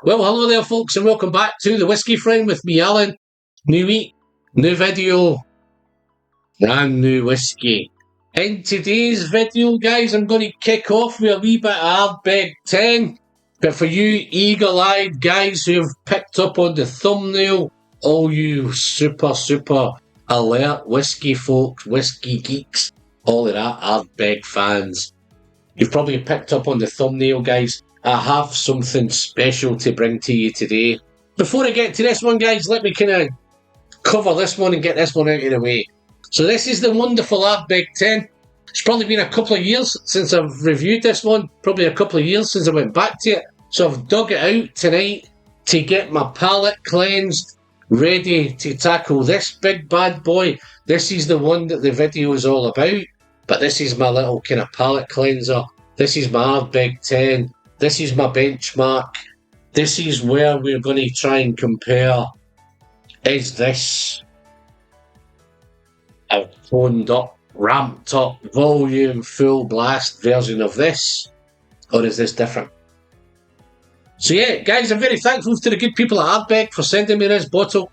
Well, hello there, folks, and welcome back to the Whiskey Friend with me, Alan. New week, new video, brand new whiskey. In today's video, guys, I'm going to kick off with a wee bit of Ardbeg 10. But for you eagle-eyed guys who have picked up on the thumbnail, all you super alert whiskey folks, whiskey geeks, all of that Ardbeg fans, you've probably picked up on the thumbnail, guys. I have something special to bring to you today. Before I get to this one, guys, let me kind of cover this one and get this one out of the way. So this is the wonderful Ardbeg 10. It's probably been a couple of years since I've reviewed this one. Probably a couple of years since I went back to it. So I've dug it out tonight to get my palate cleansed, ready to tackle this big bad boy. This is the one that the video is all about. But this is my little kind of palate cleanser. This is my Ardbeg 10. This is my benchmark. This is where we're going to try and compare. Is this a toned up, ramped up, volume, full blast version of this? Or is this different? So yeah, guys, I'm very thankful to the good people at Ardbeg for sending me this bottle.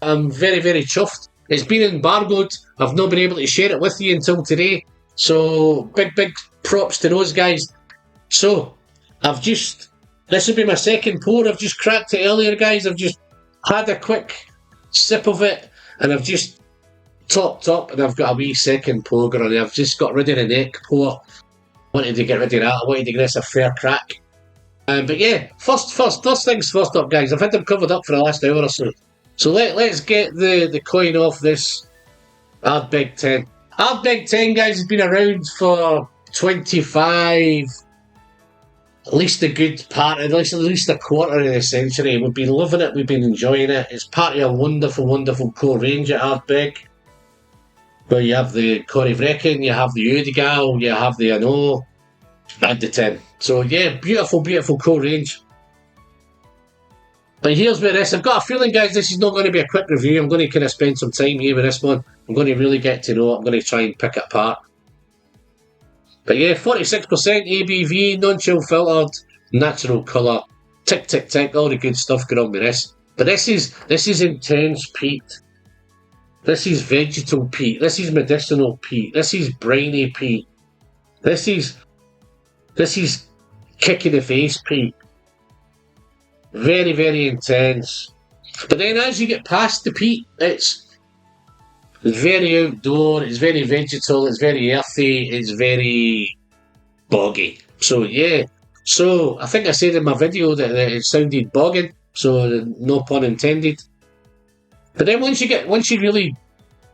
I'm very chuffed. It's been embargoed. I've not been able to share it with you until today. So big props to those guys. So this will be my second pour. I've just cracked it earlier, guys. I've just had a quick sip of it and I've just topped up and I've got a wee second pour on it. I've just got rid of the neck pour. Wanted to get rid of that. I wanted to give this a fair crack. But yeah, first things first up, guys. I've had them covered up for the last hour or so. So let's get the coin off this Ardbeg 10. Ardbeg 10, guys, has been around for 25, at least a good part, at least a quarter of the century. We've been loving it, we've been enjoying it. It's part of a wonderful core range at Ardbeg, where you have the Corrie Vrecken, you have the Udigal, you have the Ano, and the 10. So yeah, beautiful core range. But here's where this, I've got a feeling, guys, this is not going to be a quick review. I'm going to kind of spend some time here with this one. I'm going to really get to know it. I'm going to try and pick it apart. But yeah, 46% ABV, non-chill filtered, natural colour, tick, all the good stuff going on with this. But this is intense peat. This is vegetal peat. This is medicinal peat. This is briny peat. This is kick in the face peat. Very intense. But then as you get past the peat, it's very outdoor, it's very vegetal, it's very earthy, it's very boggy. So yeah, so I think I said in my video that it sounded bogging, so no pun intended. But then once you really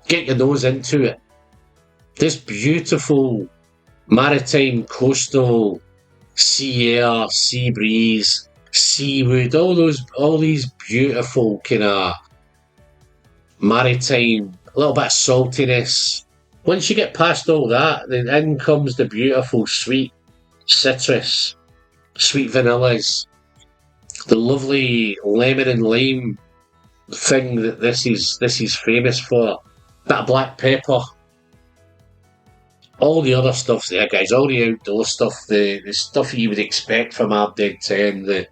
get your nose into it, this beautiful maritime, coastal, sea air, sea breeze, seawood, all these beautiful kind of maritime, a little bit of saltiness. Once you get past all that, then in comes the beautiful sweet citrus, sweet vanillas, the lovely lemon and lime thing that this is famous for. Bit of black pepper. All the other stuff's there, guys. All the outdoor stuff, the stuff you would expect from Ardbeg 10, the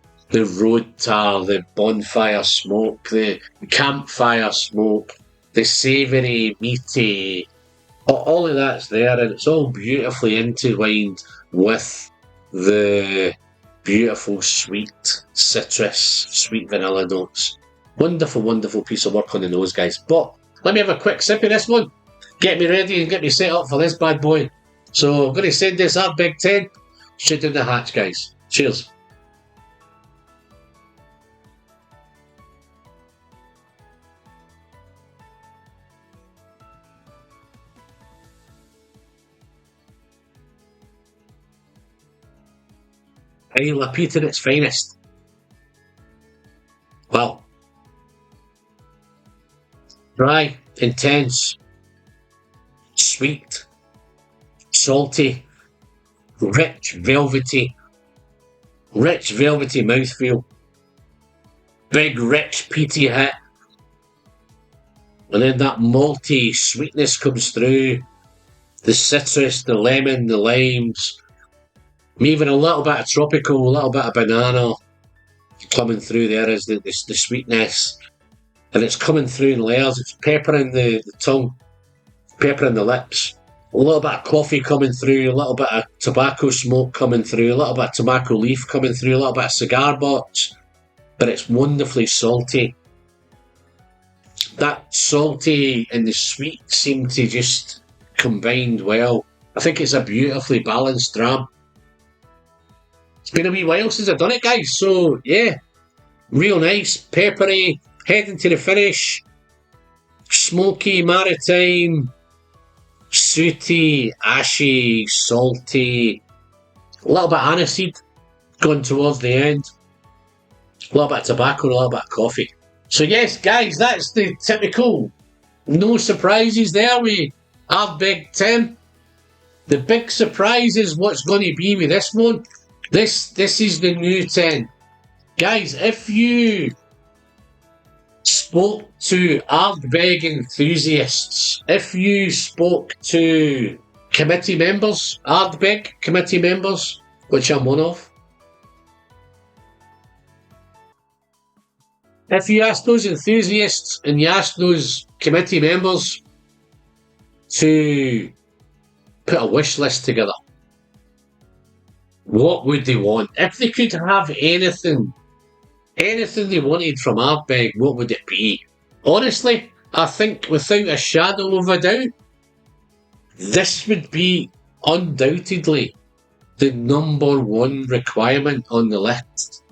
road tar, the bonfire smoke, the campfire smoke, the savoury, meaty, all of that's there, and it's all beautifully intertwined with the beautiful sweet citrus, sweet vanilla notes. Wonderful piece of work on the nose, guys. But let me have a quick sip of this one. Get me ready and get me set up for this bad boy. So I'm going to send this Ardbeg 10 straight down the hatch, guys. Cheers. Isla peat at its finest. Well, dry, intense, sweet, salty, rich velvety mouthfeel, big rich peaty hit, and then that malty sweetness comes through, the citrus, the lemon, the limes, even a little bit of tropical, a little bit of banana, Coming through there is the sweetness, and it's coming through in layers. It's peppering the tongue, peppering the lips. A little bit of coffee coming through, a little bit of tobacco smoke coming through, a little bit of tobacco leaf coming through, a little bit of cigar box, but it's wonderfully salty. That salty and the sweet seem to just combined well. I think it's a beautifully balanced dram. It's been a wee while since I've done it, guys, so yeah, real nice, peppery, heading to the finish, smoky, maritime, sooty, ashy, salty, a little bit of aniseed going towards the end, a little bit of tobacco, and a little bit of coffee. So yes, guys, that's the typical, no surprises there with Ardbeg 10. The big surprise is what's going to be with this one. This is the new 10. Guys, if you spoke to Ardbeg enthusiasts, if you spoke to committee members, Ardbeg committee members, which I'm one of, if you ask those enthusiasts and you ask those committee members to put a wish list together, what would they want? If they could have anything they wanted from Ardbeg, what would it be? Honestly, I think without a shadow of a doubt, this would be undoubtedly the number one requirement on the list.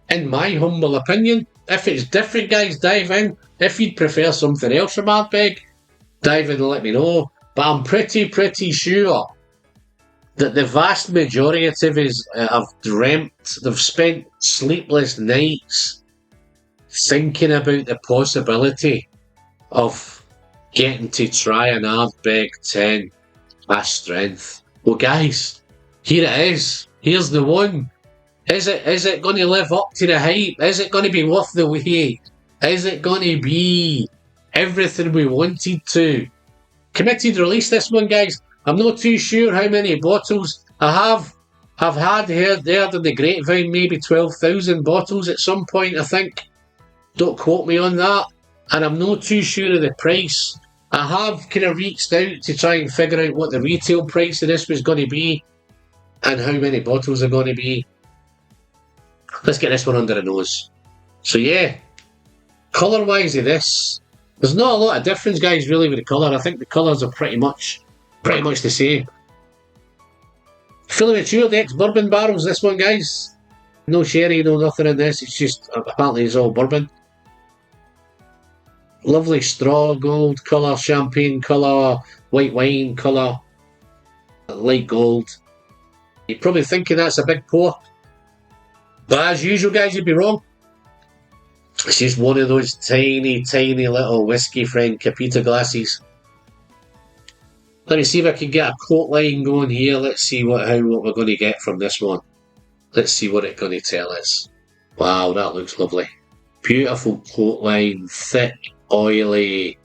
In my humble opinion, if it's different, guys, dive in. If you'd prefer something else from Ardbeg, dive in and let me know. But I'm pretty sure that the vast majority of us have dreamt, they've spent sleepless nights thinking about the possibility of getting to try an Ardbeg 10 Cask Strength. Well, guys, here it is. Here's the one. Is it going to live up to the hype? Is it going to be worth the wait? Is it going to be everything we wanted to? Committed release this one, guys. I'm not too sure how many bottles I have. I've heard in the grapevine maybe 12,000 bottles at some point, I think. Don't quote me on that. And I'm not too sure of the price. I have kind of reached out to try and figure out what the retail price of this was going to be and how many bottles are going to be. Let's get this one under the nose. So yeah, colour-wise of this, there's not a lot of difference, guys, really, with the colour. I think the colours are pretty much the same. Fully matured ex-bourbon barrels, this one, guys. No sherry, no nothing in this. It's just, apparently it's all bourbon. Lovely straw gold colour, champagne colour, white wine colour, light gold. You're probably thinking that's a big pour. But as usual, guys, you'd be wrong. It's just one of those tiny little whiskey friend Capita glasses. Let me see if I can get a coat line going here. Let's see what we're going to get from this one. Let's see what it's going to tell us. Wow, that looks lovely. Beautiful coat line, thick, oily,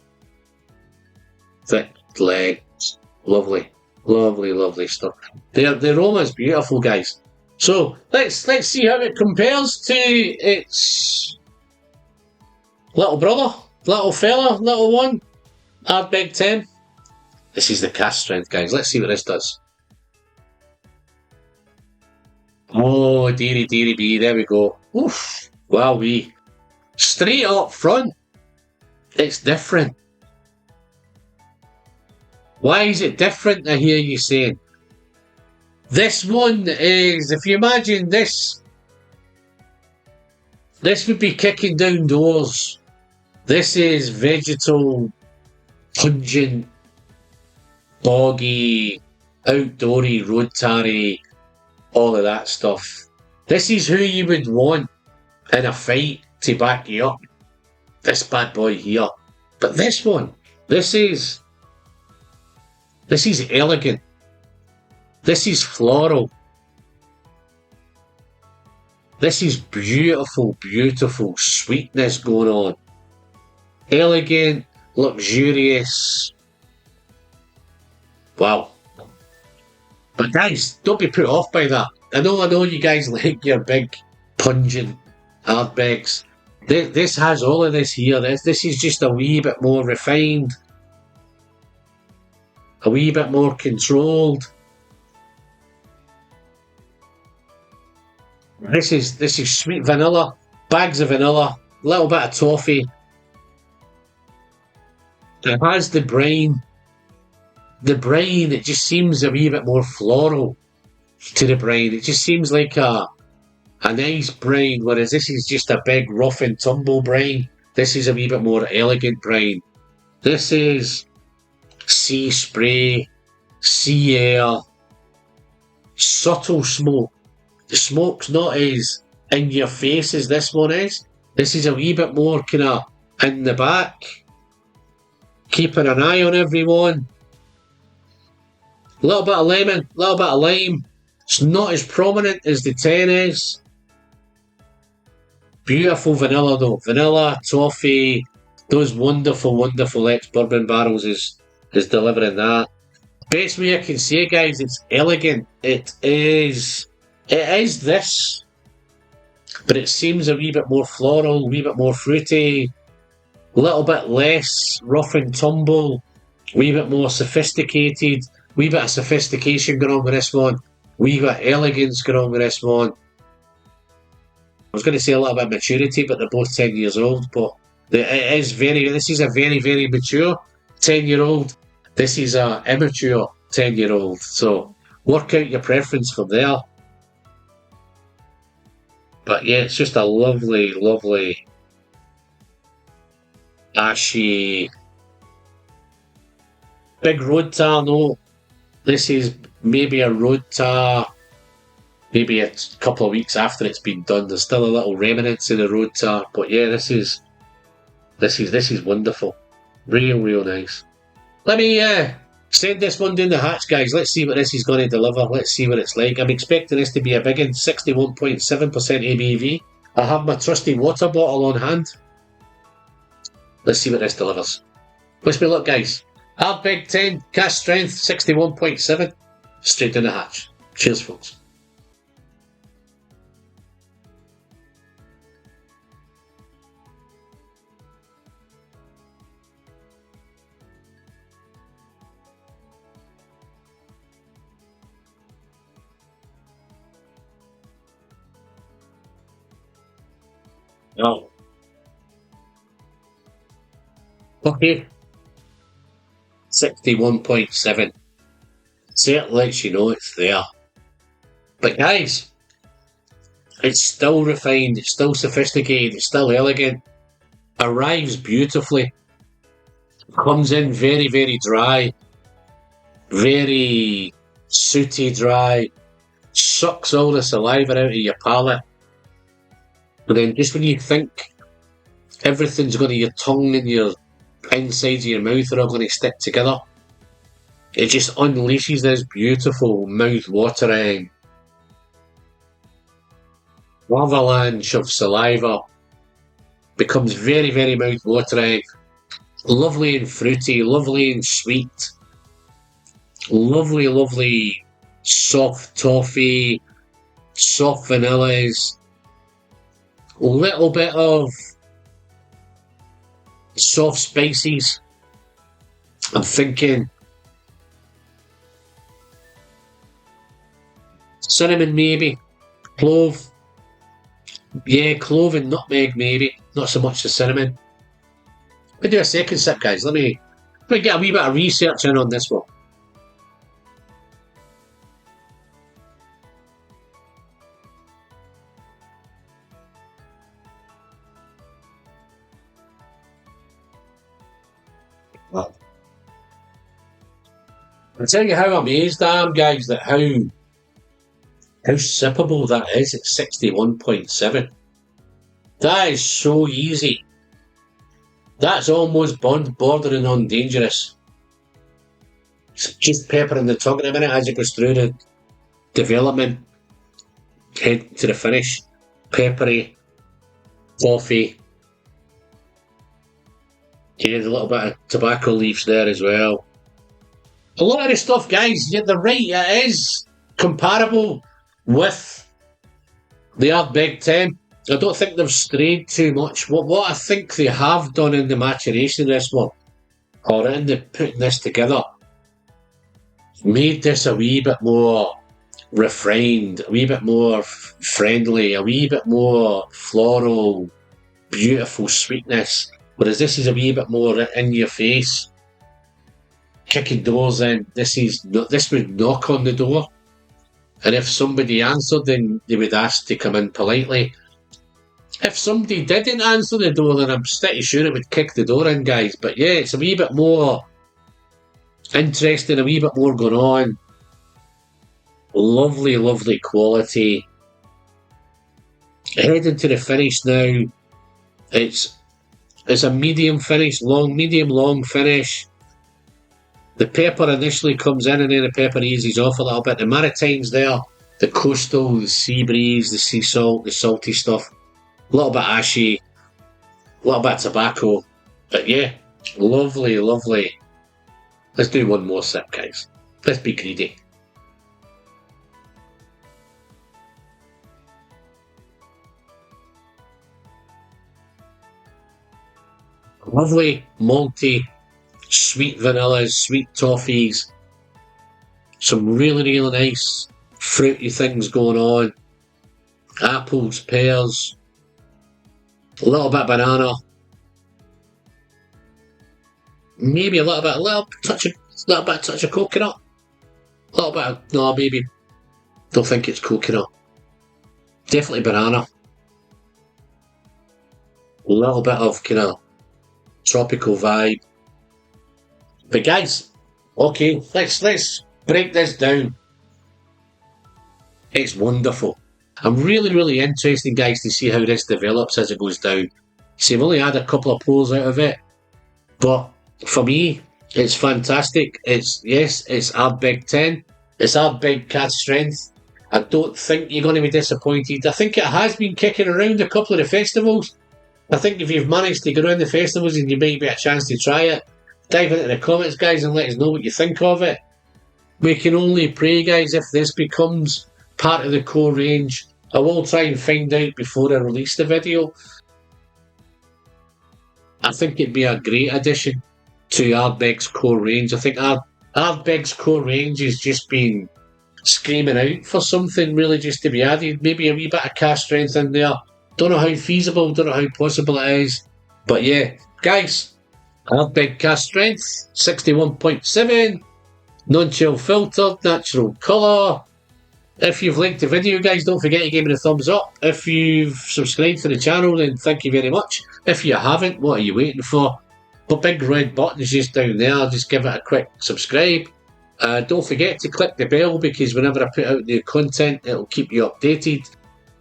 thick legs. Lovely, lovely stuff. The aroma is beautiful, guys. So let's see how it compares to its little brother, little fella, little one, Ardbeg 10. This is the Cask Strength, guys. Let's see what this does. Oh, dearie bee, there we go. Oof, wowee. Straight up front, it's different. Why is it different, I hear you saying? This one is, if you imagine this would be kicking down doors. This is vegetal, pungent, boggy, outdoory, road tarry, all of that stuff. This is who you would want in a fight to back you up. This bad boy here. But this one, this is elegant. This is floral. This is beautiful sweetness going on. Elegant, luxurious. Wow. But guys, don't be put off by that. I know you guys like your big, pungent, Ardbegs. This has all of this here. This is just a wee bit more refined, a wee bit more controlled. This is sweet vanilla, bags of vanilla, little bit of toffee. It has the brine. The brine, it just seems a wee bit more floral to the brine. It just seems like a nice brine, whereas this is just a big rough and tumble brine. This is a wee bit more elegant brine. This is sea spray, sea air, subtle smoke. The smoke's not as in your face as this one is. This is a wee bit more kind of in the back, keeping an eye on everyone. A little bit of lemon, a little bit of lime. It's not as prominent as the 10 is. Beautiful vanilla though. Vanilla, toffee, those wonderful, wonderful ex-bourbon barrels is delivering that. Best way I can say, guys, it's elegant. It is this, but it seems a wee bit more floral, a wee bit more fruity, a little bit less rough and tumble, a wee bit more sophisticated, a wee bit of sophistication going on with this one, a wee bit of elegance going on with this one. I was going to say a little bit of maturity, but they're both 10 years old, but this is a very, very mature 10-year-old. This is a immature 10-year-old, so work out your preference from there. But yeah, it's just a lovely, lovely ashy big road tar note. This is maybe a road tar, maybe a couple of weeks after it's been done. There's still a little remnants in the road tar, but yeah, this is wonderful, real nice. Let me send this one down the hatch, guys. Let's see what this is going to deliver. Let's see what it's like. I'm expecting this to be a big one, 61.7% ABV. I have my trusty water bottle on hand. Let's see what this delivers. Wish me luck, guys. Ardbeg 10, Cask Strength 61.7. Straight down the hatch. Cheers, folks. Oh. Okay. 61.7. So it lets you know it's there. But guys, it's still refined, it's still sophisticated, it's still elegant. Arrives beautifully. Comes in very, very dry. Very sooty dry. Sucks all the saliva out of your palate. But then just when you think everything's going to, your tongue and your insides of your mouth are all going to stick together, it just unleashes this beautiful mouth-watering avalanche of saliva. Becomes very, very mouth-watering. Lovely and fruity, lovely and sweet. Lovely, lovely soft toffee, soft vanillas. Little bit of soft spices. I'm thinking cinnamon maybe, clove. Yeah, clove and nutmeg maybe. Not so much the cinnamon. Let me do a second sip, guys. Let me get a wee bit of research in on this one. I'll tell you how amazed I am, guys, that how sippable that is at 61.7. That is so easy. That's almost bordering on dangerous. Just peppering the tongue in a minute as it goes through the development, head to the finish. Peppery, coffee. Yeah, there's a little bit of tobacco leaves there as well. A lot of the stuff, guys, yeah, they're right, it is comparable with the Ardbeg 10. I don't think they've strayed too much. What I think they have done in the maturation of this one, or in the putting this together, made this a wee bit more refined, a wee bit more friendly, a wee bit more floral, beautiful sweetness. Whereas this is a wee bit more in your face, kicking doors in. This would knock on the door, and if somebody answered, then they would ask to come in politely. If somebody didn't answer the door, then I'm pretty sure it would kick the door in, guys. But yeah, it's a wee bit more interesting, a wee bit more going on. Lovely, lovely quality. Heading to the finish now. It's a medium finish, medium long finish. The pepper initially comes in and then the pepper eases off a little bit. The Maritimes there, the coastal, the sea breeze, the sea salt, the salty stuff. A little bit ashy, a little bit of tobacco. But yeah, lovely, lovely. Let's do one more sip, guys. Let's be greedy. Lovely, malty, sweet vanillas, sweet toffees. Some really, really nice fruity things going on. Apples, pears. A little bit of banana. Maybe a little touch of coconut. A little bit of, no, maybe. Don't think it's coconut. Definitely banana. A little bit of kind of tropical vibe. But guys, okay, let's break this down. It's wonderful. I'm really, really interested, guys, to see how this develops as it goes down. See, I've only had a couple of pours out of it, but for me, it's fantastic. It's Ardbeg 10. It's Ardbeg Cask Strength. I don't think you're going to be disappointed. I think it has been kicking around a couple of the festivals. I think if you've managed to go around the festivals and you might get a chance to try it, dive into the comments, guys, and let us know what you think of it. We can only pray, guys, if this becomes part of the core range. I will try and find out before I release the video. I think it'd be a great addition to Ardbeg's core range. I think Ardbeg's core range has just been screaming out for something really just to be added. Maybe a wee bit of Cask Strength in there. Don't know how feasible, don't know how possible it is. But yeah, guys, Ardbeg Cask Strength, 61.7, non-chill filtered, natural colour. If you've liked the video, guys, don't forget to give me a thumbs up. If you've subscribed to the channel, then thank you very much. If you haven't, what are you waiting for? The big red button is just down there. Just give it a quick subscribe. Don't forget to click the bell, because whenever I put out new content, it'll keep you updated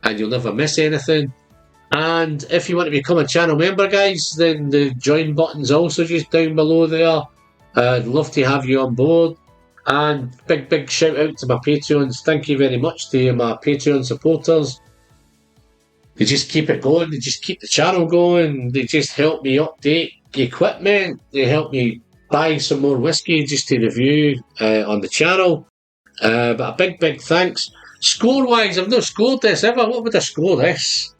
and you'll never miss anything. And if you want to become a channel member, guys, then the join button's also just down below there. I'd love to have you on board. And big shout out to my Patreons. Thank you very much to my Patreon supporters. They just keep it going. They just keep the channel going. They just help me update equipment. They help me buy some more whiskey just to review on the channel. But a big thanks. Score-wise, I've not scored this ever. What would I score this?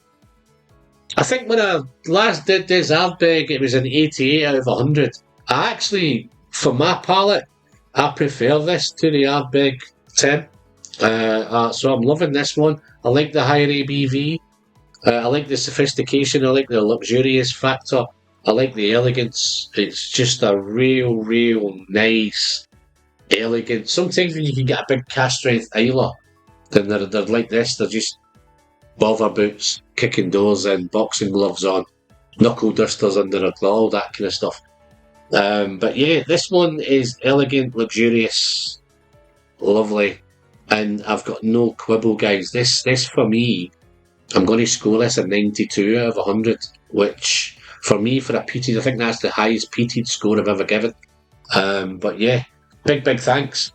I think when I last did this Ardbeg, it was an 88 out of 100. I actually, for my palate, I prefer this to the Ardbeg 10. So I'm loving this one. I like the higher ABV. I like the sophistication. I like the luxurious factor. I like the elegance. It's just a real nice, elegant. Sometimes when you can get a big Cask Strength Isla, then they're like this. They're just bother boots, kicking doors in, boxing gloves on, knuckle dusters under a glove, all that kind of stuff. But yeah, this one is elegant, luxurious, lovely, and I've got no quibble, guys. This for me, I'm going to score this a 92 out of 100, which for me, for a peated, I think that's the highest peated score I've ever given. But yeah, big thanks.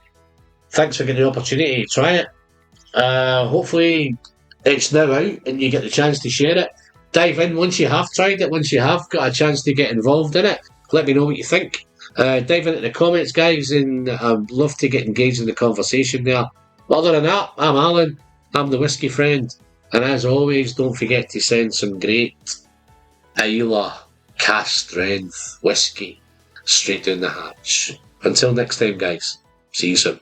Thanks for getting the opportunity to try it. Hopefully it's now out and you get the chance to share it. Dive in once you have tried it, once you have got a chance to get involved in it. Let me know what you think. Dive into the comments, guys, and I'd love to get engaged in the conversation there. But other than that, I'm Alan. I'm the Whiskey Friend. And as always, don't forget to send some great Islay Cask Strength whiskey straight down the hatch. Until next time, guys. See you soon.